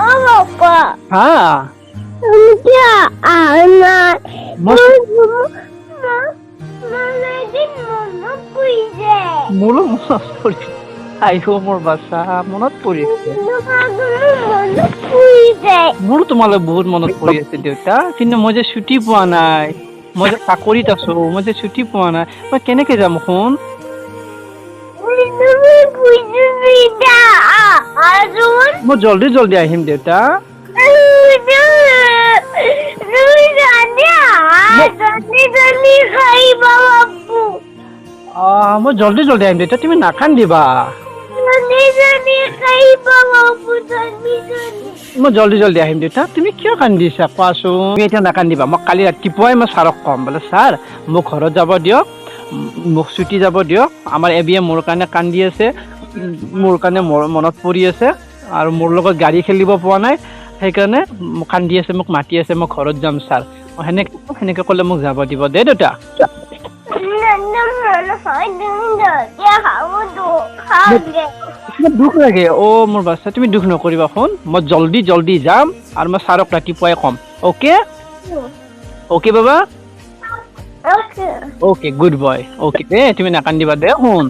Papa. হা क्या आना মস্ত Mama din mama puide. মোৰো মনত পৰিছে আইও মোৰ বাচ্চা মনত পৰিছে Mama puide. মোৰো তোমালৈ বহুত মনত পৰি আছে দেউতা কিন্তু মই যে ছুটি পোৱা নাই মই যে চাকৰিত আছো মই যে ছুটি পোৱা নাই মই কেনেকে যাম শুন Mama puide vida. Azul. মই জলদি জলদি আহিম দেউতা Jani khai babu. মই জলদি জলদি আহিম দেউতা তুমি নাকান্দিবা Jani khai babu jani. মই জলদি জলদি আহিম দেউতা তুমি কিয় কান্দিছা কোৱাচোন তুমি এতিয়া নাকান্দিবা মই কালি ৰাতিপুৱাই মই ছাৰক ক'ম বোলে ছাৰ মোক ঘৰত যাব দিয়ক মোক ছুটি যাব দিয়ক আমাৰ এবিয়ে মোৰ কাৰণে কান্দি আছে মোৰ কাৰণে মনত পৰি আছে আৰু মোৰ লগত গাড়ী খেলিব পোৱা নাই সেইকাৰণে মোক কান্দি আছে মোক মাতি আছে মই ঘৰত যাম ছাৰ মই সেনেকে ক'লে মোক যাব দিব দে দেউতা দুখ লাগে মোৰ বাচ্চা তুমি দুখ নকৰিবা শুন মই জলদি জলদি যাম আৰু মই ছাৰক ৰাতিপুৱাই ক'ম অ'কে অ'কে বাবা অ'কে গুড বয় অ'কে দে তুমি নাকান্দিবা দে শুন